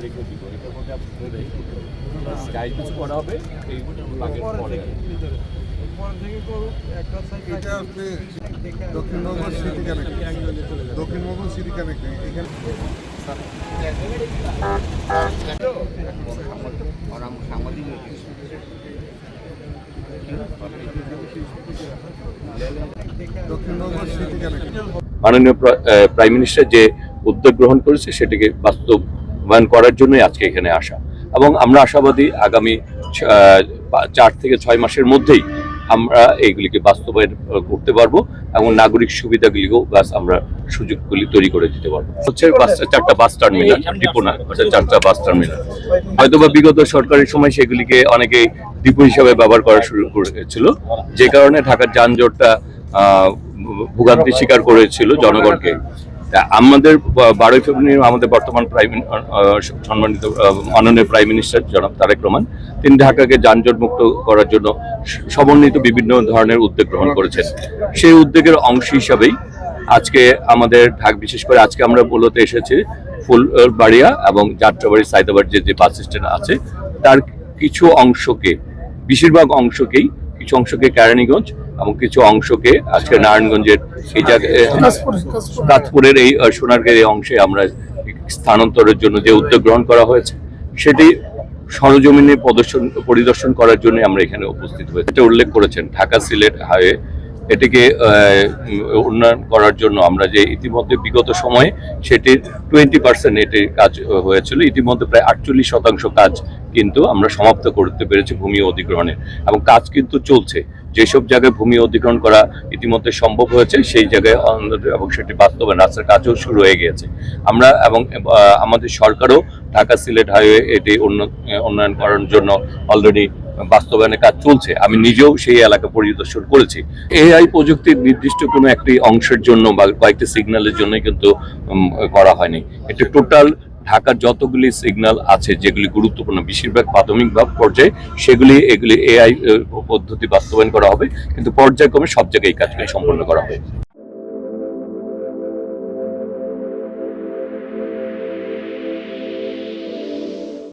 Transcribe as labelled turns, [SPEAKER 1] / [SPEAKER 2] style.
[SPEAKER 1] রেখে দিব, এটার মধ্যে আপনাদের স্কাই কিছু করা হবে এই লাগে পরে।
[SPEAKER 2] এটা আপনি Dakshinbanga city connect, Dakshinbanga city connect এখানে দক্ষিণবঙ্গ সিটি কানেক্ট।
[SPEAKER 3] মাননীয় প্রাইম মিনিস্টার যে উদ্যোগ গ্রহণ করেছে সেটিকে বাস্তবায়ন করার জন্যই আজকে এখানে আসা, এবং আমরা আশাবাদী আগামী 4 থেকে 6 মাসের মধ্যেই আমরা এইগুলিকে বাস্তবায়ন করতে পারবো এবং নাগরিক সুবিধাগুলিকেও আমরা সুযোগগুলি তৈরি করে দিতে পারবো। হচ্ছে 4টা বাস টার্মিনাল, ডিপো না, 4টা বাস টার্মিনাল। হয়তোবা বিগত সরকারের সময় সেগুলিকে অনেকেই ডিপো হিসাবে ব্যবহার করা শুরু করেছিল, যে কারণে ঢাকার যানজটটা ভোগান্তি স্বীকার করেছিল জনগণকে। আমাদের 12 ফেব্রুয়ারি আমাদের বর্তমান সম্মানিত মাননীয় প্রাইম মিনিস্টার জনাব তারেক রহমান তিনি ঢাকাকে যানজট মুক্ত করার জন্য সমন্বিত বিভিন্ন ধরনের উদ্যোগ গ্রহণ করেছেন। সেই উদ্যোগের অংশ হিসাবেই আজকে আমাদের বিশেষ করে আজকে আমরা বলতে এসেছি ফুলবাড়িয়া এবং যাত্রাবাড়ি সাইদাবাদ যে বাস স্ট্যান্ড আছে তার কিছু অংশকে, বেশিরভাগ অংশকেই, কিছু অংশকে কেরানীগঞ্জ এবং কিছু অংশকে আজকে নারায়ণগঞ্জের এই জায়গায় কাঁচপুরের এই সোনারগাঁয়ের এই অংশে আমরা স্থানান্তরের জন্য যে উদ্যোগ গ্রহণ করা হয়েছে সেটি সরজমিনে পরিদর্শন করার জন্য আমরা এখানে উপস্থিত হয়েছি। এটা উল্লেখ করেছেন ঢাকা সিলেট হাইওয়ে, এটিকে উন্নয়ন করার জন্য আমরা যে ইতিমধ্যে বিগত সময়ে সেটির 20% এটির কাজ হয়েছিল, ইতিমধ্যে প্রায় 48% কাজ কিন্তু আমরা সমাপ্ত করতে পেরেছি ভূমি অধিগ্রহণের, এবং কাজ কিন্তু চলছে। যেসব জায়গায় ভূমি অধিগ্রহণ করা ইতিমধ্যে সম্ভব হয়েছে সেই জায়গায় এবং সেটি বাস্তবায়ন রাস্তার কাজও শুরু হয়ে গিয়েছে। আমরা এবং আমাদের সরকারও ঢাকা সিলেট হাইওয়ে এটি উন্নয়ন করার জন্য অলরেডি বাস্তবায়নের কাজ চলছে। আমি নিজেও সেই এলাকা পরিদর্শন করেছি। এআই প্রযুক্তির নির্দিষ্ট কোনো একটি অংশের জন্য বা কয়েকটি সিগন্যালের জন্য কিন্তু করা হয়নি, এটি টোটাল ঢাকার যতগুলি সিগন্যাল আছে যেগুলি গুরুত্বপূর্ণ বেশিরভাগ প্রাথমিক পর্যায়ে এগুলি এআই পদ্ধতি বাস্তবায়ন করা হবে, কিন্তু পর্যায়ক্রমে সব জায়গায় এই কাজগুলি সম্পন্ন করা হবে।